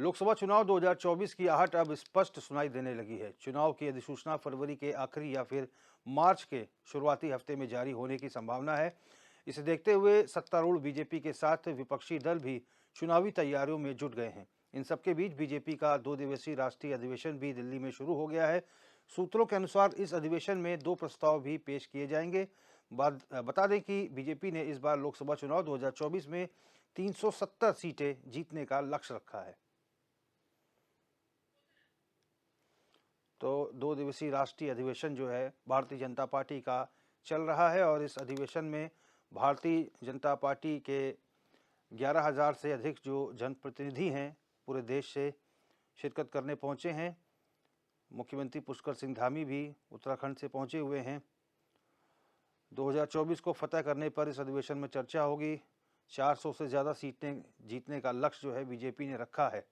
लोकसभा चुनाव 2024 की आहट अब स्पष्ट सुनाई देने लगी है। चुनाव की अधिसूचना फरवरी के आखिरी या फिर मार्च के शुरुआती हफ्ते में जारी होने की संभावना है। इसे देखते हुए सत्तारूढ़ बीजेपी के साथ विपक्षी दल भी चुनावी तैयारियों में जुट गए हैं। इन सबके बीच बीजेपी का 2 दिवसीय राष्ट्रीय अधिवेशन भी दिल्ली में शुरू हो गया है। सूत्रों के अनुसार इस अधिवेशन में 2 प्रस्ताव भी पेश किए जाएंगे। बता दें कि बीजेपी ने इस बार लोकसभा चुनाव 2024 में 370 सीटें जीतने का लक्ष्य रखा है। तो 2 दिवसीय राष्ट्रीय अधिवेशन जो है भारतीय जनता पार्टी का चल रहा है और इस अधिवेशन में भारतीय जनता पार्टी के 11,000 से अधिक जो जनप्रतिनिधि हैं पूरे देश से शिरकत करने पहुंचे हैं। मुख्यमंत्री पुष्कर सिंह धामी भी उत्तराखंड से पहुंचे हुए हैं। 2024 को फतह करने पर इस अधिवेशन में चर्चा होगी। 400 से ज़्यादा सीटें जीतने का लक्ष्य जो है बीजेपी ने रखा है।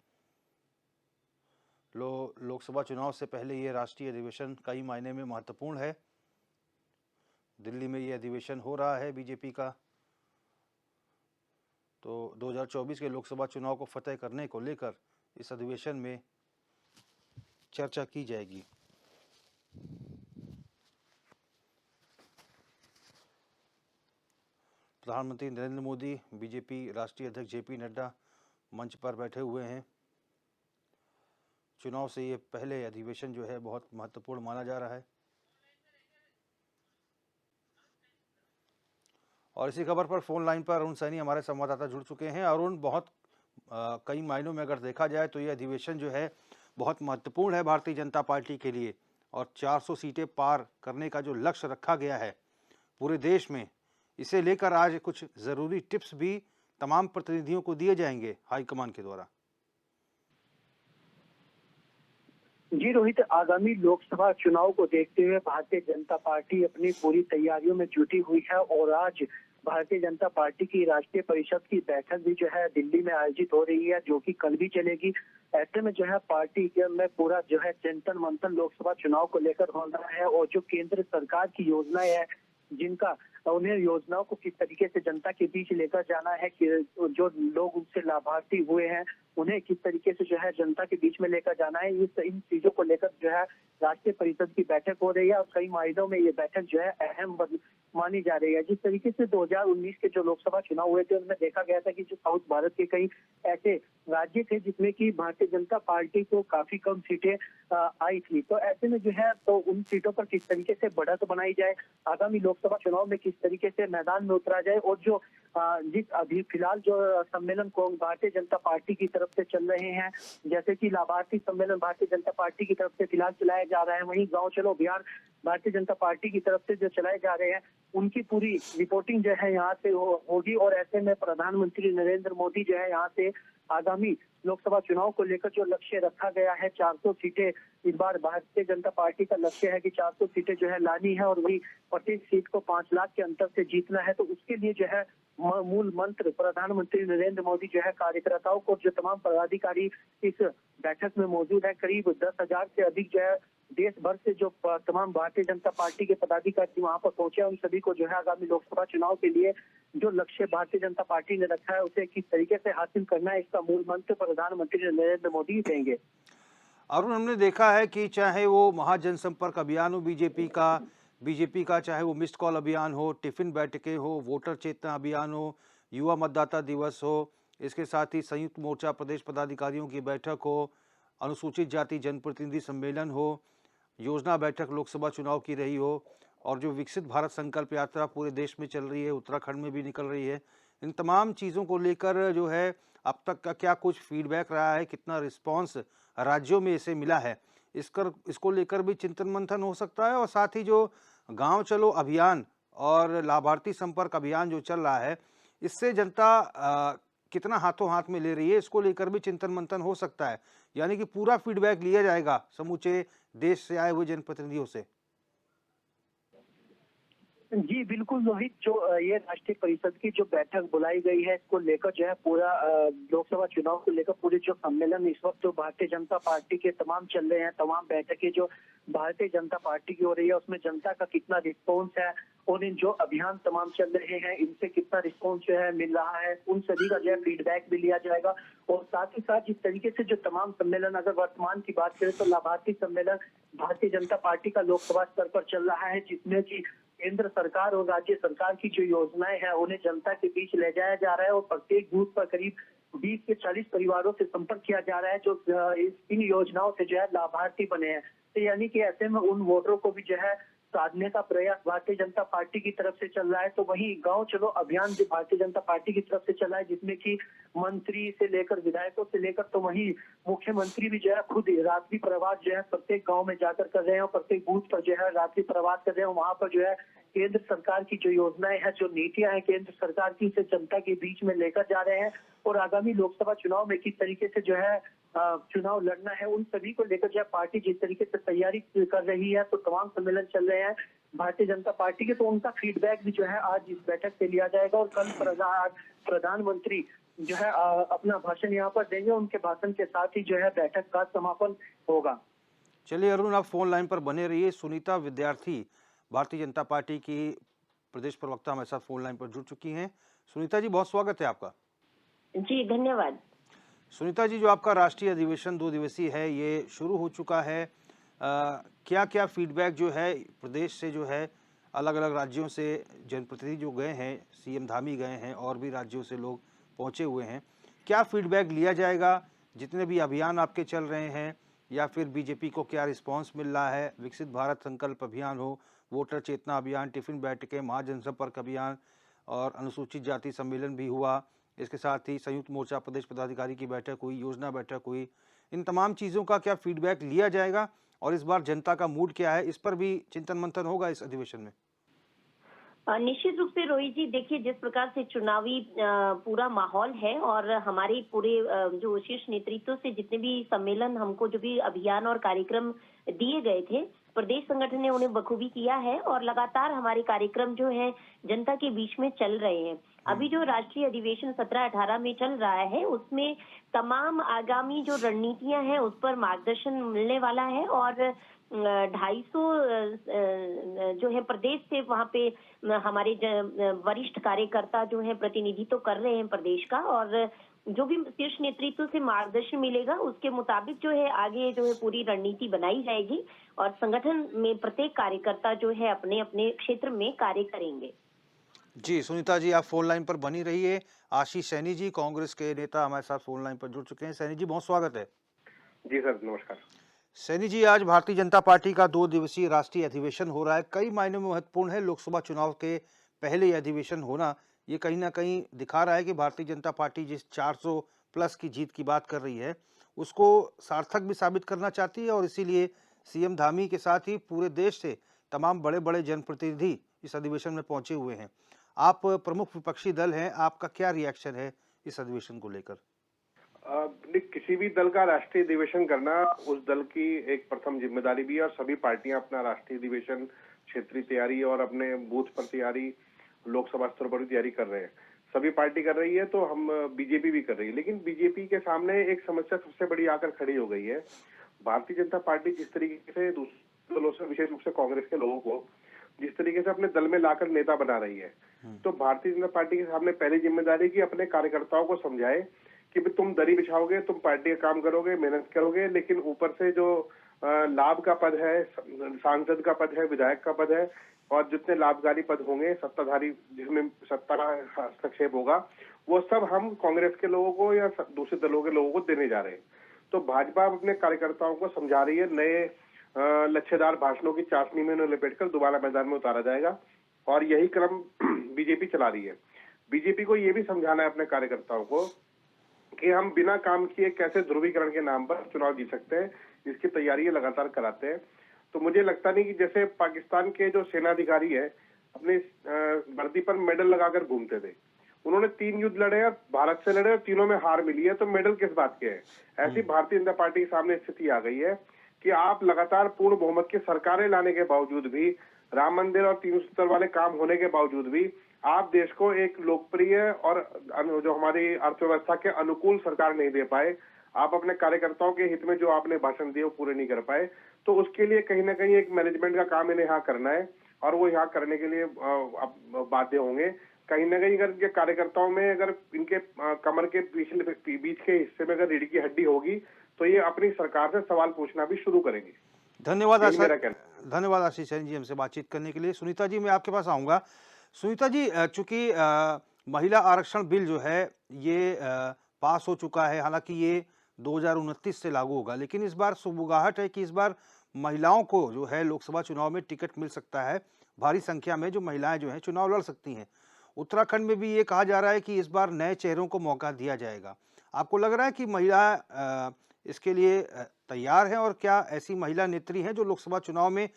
लोकसभा चुनाव से पहले ये राष्ट्रीय अधिवेशन कई मायने में महत्वपूर्ण है। दिल्ली में ये अधिवेशन हो रहा है बीजेपी का। तो 2024 के लोकसभा चुनाव को फतह करने को लेकर इस अधिवेशन में चर्चा की जाएगी। प्रधानमंत्री नरेंद्र मोदी, बीजेपी राष्ट्रीय अध्यक्ष जेपी नड्डा मंच पर बैठे हुए हैं। चुनाव से ये पहले अधिवेशन जो है बहुत महत्वपूर्ण माना जा रहा है। और इसी खबर पर फोन लाइन पर अरुण सैनी हमारे संवाददाता जुड़ चुके हैं। अरुण, बहुत कई मायनों में अगर देखा जाए तो ये अधिवेशन जो है बहुत महत्वपूर्ण है भारतीय जनता पार्टी के लिए और 400 सीटें पार करने का जो लक्ष्य रखा गया है पूरे देश में, इसे लेकर आज कुछ ज़रूरी टिप्स भी तमाम प्रतिनिधियों को दिए जाएंगे हाईकमान के द्वारा। जी रोहित, आगामी लोकसभा चुनाव को देखते हुए भारतीय जनता पार्टी अपनी पूरी तैयारियों में जुटी हुई है और आज भारतीय जनता पार्टी की राष्ट्रीय परिषद की बैठक भी जो है दिल्ली में आयोजित हो रही है, जो कि कल भी चलेगी। ऐसे में जो है पार्टी के में पूरा जो है चिंतन मंथन लोकसभा चुनाव को लेकर हो रहा है और जो केंद्र सरकार की योजनाएं है जिनका उन्हें योजनाओं को किस तरीके से जनता के बीच लेकर जाना है, कि जो लोग उनसे लाभार्थी हुए हैं उन्हें किस तरीके से जो है जनता के बीच में लेकर जाना है, इन चीजों को लेकर जो है राष्ट्रीय परिषद की बैठक हो रही है और कई मायनों में ये बैठक जो है अहम मानी जा रही है। जिस तरीके से 2019 के जो लोकसभा चुनाव हुए थे उनमें देखा गया था कि जो साउथ भारत के कई ऐसे राज्य थे जिसमें कि भारतीय जनता पार्टी को काफी कम सीटें आई थी। तो ऐसे में जो है तो उन सीटों पर किस तरीके से बढ़त बनाई जाए, आगामी लोकसभा चुनाव में किस तरीके से मैदान में उतरा जाए और जो जिस अभी फिलहाल जो सम्मेलन को भारतीय जनता पार्टी की तरफ से चल रहे हैं, जैसे कि लाभार्थी सम्मेलन भारतीय जनता पार्टी की तरफ से फिलहाल चलाया जा रहा है, वहीं गांव चलो अभियान भारतीय जनता पार्टी की तरफ से जो चलाए जा रहे हैं, उनकी पूरी रिपोर्टिंग जो है यहाँ से होगी। और ऐसे में प्रधानमंत्री नरेंद्र मोदी जो है यहाँ से आगामी लोकसभा चुनाव को लेकर जो लक्ष्य रखा गया है 400 सीटें, इस बार भारतीय जनता पार्टी का लक्ष्य है कि 400 सीटें जो है लानी है और वही प्रत्येक सीट को 5 लाख के अंतर से जीतना है। तो उसके लिए जो है मूल मंत्र प्रधानमंत्री नरेंद्र मोदी जो है कार्यकर्ताओं को, जो तमाम पदाधिकारी इस बैठक में मौजूद है, करीब 10,000 से अधिक जो है देश भर से जो तमाम भारतीय जनता पार्टी के पदाधिकारी वहां पर पहुंचे, उन सभी को जो है आगामी लोकसभा चुनाव के लिए जो लक्ष्य भारतीय जनता पार्टी ने रखा है उसे किस तरीके से हासिल करना है, इसका मूल मंत्र प्रधानमंत्री नरेंद्र मोदी देंगे। अरुण, हमने देखा है कि चाहे वो महाजनसंपर्क अभियान हो बीजेपी का चाहे वो मिस्ड कॉल अभियान हो, टिफिन बैठकें हो, वोटर चेतना अभियान हो, युवा मतदाता दिवस हो, इसके साथ ही संयुक्त मोर्चा प्रदेश पदाधिकारियों की बैठक हो, अनुसूचित जाति जनप्रतिनिधि सम्मेलन हो, योजना बैठक लोकसभा चुनाव की रही हो और जो विकसित भारत संकल्प यात्रा पूरे देश में चल रही है, उत्तराखंड में भी निकल रही है, इन तमाम चीज़ों को लेकर जो है अब तक का क्या कुछ फीडबैक रहा है, कितना रिस्पांस राज्यों में इसे मिला है, इसको लेकर भी चिंतन मंथन हो सकता है। और साथ ही जो गांव चलो अभियान और लाभार्थी संपर्क अभियान जो चल रहा है, इससे जनता कितना हाथों हाथ में ले रही है, इसको लेकर भी चिंतन मंथन हो सकता है। यानी कि पूरा फीडबैक लिया जाएगा समूचे देश से आए हुए जनप्रतिनिधियों से। जी बिल्कुल रोहित, जो ये राष्ट्रीय परिषद की जो बैठक बुलाई गई है, इसको लेकर जो है पूरा लोकसभा चुनाव को लेकर पूरे जो सम्मेलन इस वक्त जो भारतीय जनता पार्टी के तमाम चल रहे हैं, तमाम बैठकें जो भारतीय जनता पार्टी की हो रही है, उसमें जनता का कितना रिस्पॉन्स है और इन जो अभियान तमाम चल रहे हैं इनसे कितना रिस्पॉन्स जो है मिल रहा है, उन सभी का जो है फीडबैक भी लिया जाएगा। और साथ ही साथ जिस तरीके से जो तमाम सम्मेलन, अगर वर्तमान की बात करें तो लाभार्थी सम्मेलन भारतीय जनता पार्टी का लोकसभा स्तर पर चल रहा है, जिसमें कि केंद्र सरकार और राज्य सरकार की जो योजनाएं हैं उन्हें जनता के बीच ले जाया जा रहा है और प्रत्येक बूथ पर करीब 20 से 40 परिवारों से संपर्क किया जा रहा है जो इन योजनाओं से जो है लाभार्थी बने हैं। तो यानी कि ऐसे में उन वोटरों को भी जो है साधने का प्रयास भारतीय जनता पार्टी की तरफ से चल रहा है। तो वहीं गांव चलो अभियान जो भारतीय जनता पार्टी की तरफ से चला है, जिसमें कि मंत्री से लेकर विधायकों से लेकर तो वहीं मुख्यमंत्री भी जो है खुद रात्रि प्रवास जो है प्रत्येक गांव में जाकर कर रहे हैं और प्रत्येक बूथ पर जो है रात्रि प्रवास कर रहे हैं। वहां पर जो है केंद्र सरकार की जो योजनाएं हैं, जो नीतियां हैं केंद्र सरकार की, उसे जनता के बीच में लेकर जा रहे हैं और आगामी लोकसभा चुनाव में किस तरीके से जो है चुनाव लड़ना है, उन सभी को लेकर जो है पार्टी जिस तरीके से तैयारी कर रही है। तो तमाम सम्मेलन चल रहे हैं भारतीय जनता पार्टी के, तो उनका फीडबैक भी जो है आज इस बैठक से लिया जाएगा और कल प्रधानमंत्री जो है अपना भाषण यहाँ पर देंगे। उनके भाषण के साथ ही जो है बैठक का समापन होगा। चलिए अरुण, आप फोन लाइन पर बने रहिए। सुनीता विद्यार्थी भारतीय जनता पार्टी की प्रदेश प्रवक्ता हमारे साथ फोन लाइन पर जुड़ चुकी हैं। सुनीता जी, बहुत स्वागत है आपका। जी धन्यवाद। सुनीता जी, जो आपका राष्ट्रीय अधिवेशन 2 दिवसीय है ये शुरू हो चुका है, क्या क्या फीडबैक जो है प्रदेश से जो है अलग अलग राज्यों से जनप्रतिनिधि जो गए हैं, सीएम धामी गए हैं और भी राज्यों से लोग पहुंचे हुए हैं, क्या फीडबैक लिया जाएगा? जितने भी अभियान आपके चल रहे हैं या फिर बीजेपी को क्या रिस्पांस मिल रहा है? विकसित भारत संकल्प अभियान हो, वोटर चेतना अभियान, टिफिन बैठकें, महाजनसंपर्क अभियान और अनुसूचित जाति सम्मेलन भी हुआ। इसके साथ ही संयुक्त मोर्चा प्रदेश पदाधिकारी की बैठक हुई, योजना बैठक हुई। इन तमाम चीज़ों का क्या फीडबैक लिया जाएगा और इस बार जनता का मूड क्या है, इस पर भी चिंतन मंथन होगा इस अधिवेशन में? निश्चित रूप से रोहित जी, देखिए जिस प्रकार से चुनावी पूरा माहौल है और हमारे पूरे जो शीर्ष नेतृत्व से जितने भी सम्मेलन हमको जो भी अभियान और कार्यक्रम दिए गए थे, प्रदेश संगठन ने उन्हें बखूबी किया है और लगातार हमारे कार्यक्रम जो है जनता के बीच में चल रहे हैं। अभी जो राष्ट्रीय अधिवेशन 17-18 में चल रहा है उसमें तमाम आगामी जो रणनीतियां हैं उस पर मार्गदर्शन मिलने वाला है और 250 जो है प्रदेश से वहाँ पे हमारे वरिष्ठ कार्यकर्ता जो है प्रतिनिधित्व कर रहे हैं प्रदेश का और जो भी शीर्ष नेतृत्व से मार्गदर्शन मिलेगा उसके मुताबिक जो है आगे जो है पूरी रणनीति बनाई जाएगी और संगठन में प्रत्येक कार्यकर्ता जो है अपने अपने क्षेत्र में कार्य करेंगे। जी सुनीता जी, आप फोन लाइन पर बनी रहिए। आशीष सैनी जी, कांग्रेस के नेता, हमारे साथ फोन लाइन पर जुड़ चुके हैं। सैनी जी, बहुत स्वागत है। जी सर, नमस्कार। सैनी जी, आज भारतीय जनता पार्टी का 2 दिवसीय राष्ट्रीय अधिवेशन हो रहा है। कई मायनों में महत्वपूर्ण है। लोकसभा चुनाव के पहले ये अधिवेशन होना, ये कहीं ना कहीं दिखा रहा है कि भारतीय जनता पार्टी जिस 400 प्लस की जीत की बात कर रही है उसको सार्थक भी साबित करना चाहती है और इसीलिए सीएम धामी के साथ ही पूरे देश से तमाम बड़े बड़े जनप्रतिनिधि इस अधिवेशन में पहुंचे हुए हैं। आप प्रमुख विपक्षी दल हैं, आपका क्या रिएक्शन है इस अधिवेशन को लेकर? किसी भी दल का राष्ट्रीय अधिवेशन करना उस दल की एक प्रथम जिम्मेदारी भी है और सभी पार्टियां अपना राष्ट्रीय अधिवेशन, क्षेत्रीय तैयारी और अपने बूथ पर तैयारी, लोकसभा स्तर पर भी तैयारी कर रहे हैं। सभी पार्टी कर रही है तो हम बीजेपी भी कर रही है, लेकिन बीजेपी के सामने एक समस्या सबसे बड़ी आकर खड़ी हो गई है। भारतीय जनता पार्टी जिस तरीके से दूसरे दलों से, विशेष रूप से कांग्रेस के लोगों को जिस तरीके से अपने दल में लाकर नेता बना रही है, तो भारतीय जनता पार्टी के सामने पहली जिम्मेदारी की अपने कार्यकर्ताओं को समझाए कि तुम दरी बिछाओगे, तुम पार्टी का काम करोगे, मेहनत करोगे, लेकिन ऊपर से जो लाभ का पद है, सांसद का पद है, विधायक का पद है और जितने लाभकारी पद होंगे सत्ताधारी जिसमें सत्ता का हस्तक्षेप होगा, वो सब हम कांग्रेस के लोगों को या दूसरे दलों के लोगों को देने जा रहे हैं। तो भाजपा अपने कार्यकर्ताओं को समझा रही है, नए लच्छेदार भाषणों की चाशनी में उन्हें लपेटकर दोबारा मैदान में उतारा जाएगा और यही क्रम बीजेपी चला रही है। बीजेपी को ये भी समझाना है अपने कार्यकर्ताओं को कि हम बिना काम किए कैसे ध्रुवीकरण के नाम पर चुनाव जीत सकते हैं, इसकी तैयारी लगातार कराते हैं। तो मुझे लगता नहीं कि जैसे पाकिस्तान के जो सेनाधिकारी है अपने वर्दी पर मेडल लगाकर घूमते थे, उन्होंने 3 युद्ध लड़े और भारत से लड़े और तीनों में हार मिली है, तो मेडल किस बात के है? ऐसी भारतीय जनता पार्टी के सामने स्थिति आ गई है कि आप लगातार पूर्ण बहुमत की सरकारें लाने के बावजूद भी राम मंदिर और 370 वाले काम होने के बावजूद भी आप देश को एक लोकप्रिय और जो हमारी अर्थव्यवस्था के अनुकूल सरकार नहीं दे पाए। आप अपने कार्यकर्ताओं के हित में जो आपने भाषण दिए वो पूरे नहीं कर पाए। तो उसके लिए कहीं ना कहीं एक मैनेजमेंट का काम इन्हें यहाँ करना है और वो यहाँ करने के लिए अब बाध्य होंगे। कहीं ना कहीं अगर इनके कार्यकर्ताओं में अगर इनके कमर के पिछले बीच के हिस्से में अगर रीढ़ की हड्डी होगी तो ये अपनी सरकार से सवाल पूछना भी शुरू करेंगे। धन्यवाद यही मेरा कहना है। धन्यवाद आशीष सैन जी हमसे बातचीत करने के लिए। सुनीता जी, मैं आपके पास आऊँगा। सुनीता जी, चूंकि महिला आरक्षण बिल जो है ये पास हो चुका है, हालांकि ये 2029 से लागू होगा, लेकिन इस बार सुगबुगाहट है कि इस बार महिलाओं को जो है लोकसभा चुनाव में टिकट मिल सकता है। भारी संख्या में जो महिलाएं जो हैं चुनाव लड़ सकती हैं। उत्तराखंड में भी ये कहा जा रहा है कि इस बार नए चेहरों को मौका दिया जाएगा। आपको लग रहा है कि महिला इसके लिए तैयार है, और क्या ऐसी महिला नेत्री हैं जो लोकसभा चुनाव में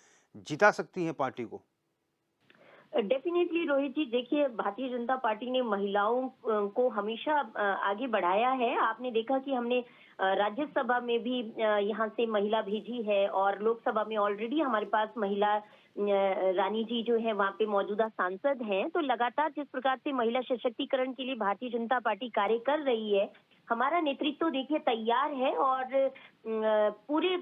जिता सकती हैं पार्टी को? डेफिनेटली रोहित जी, देखिए भारतीय जनता पार्टी ने महिलाओं को हमेशा आगे बढ़ाया है। आपने देखा कि हमने राज्यसभा में भी यहाँ से महिला भेजी है और लोकसभा में ऑलरेडी हमारे पास महिला रानी जी जो है वहाँ पे मौजूदा सांसद हैं। तो लगातार जिस प्रकार से महिला सशक्तिकरण के लिए भारतीय जनता पार्टी कार्य कर रही है, हमारा नेतृत्व देखिए तैयार है और पूरे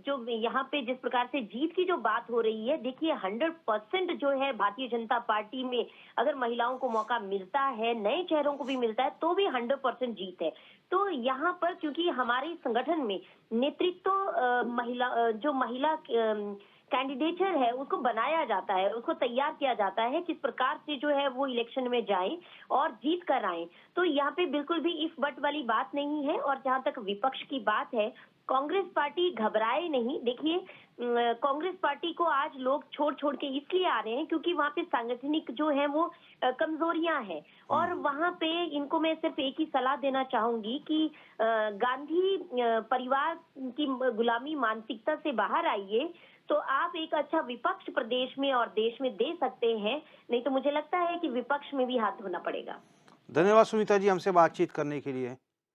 जो यहाँ पे जिस प्रकार से जीत की जो बात हो रही है, देखिए 100% जो है भारतीय जनता पार्टी में अगर महिलाओं को मौका मिलता है, नए चेहरों को भी मिलता है, तो भी 100% जीत है। तो यहाँ पर क्योंकि हमारे संगठन में नेतृत्व महिला कैंडिडेचर है उसको बनाया जाता है, उसको तैयार किया जाता है किस प्रकार से जो है वो इलेक्शन में जाए और जीत कर आए। तो यहाँ पे बिल्कुल भी इफ बट वाली बात नहीं है। और जहाँ तक विपक्ष की बात है, कांग्रेस पार्टी घबराए नहीं। देखिए कांग्रेस पार्टी को आज लोग छोड़ छोड़ के इसलिए आ रहे हैं क्योंकि वहाँ पे सांगठनिक जो है वो कमजोरियां हैं। और वहाँ पे इनको मैं सिर्फ एक ही सलाह देना चाहूंगी कि गांधी परिवार की गुलामी मानसिकता से बाहर आइए, तो आप एक अच्छा विपक्ष प्रदेश में और देश में दे सकते हैं। नहीं तो मुझे लगता है कि विपक्ष में भी हाथ धोना पड़ेगा। धन्यवाद सुनीता जी हमसे बातचीत करने के लिए।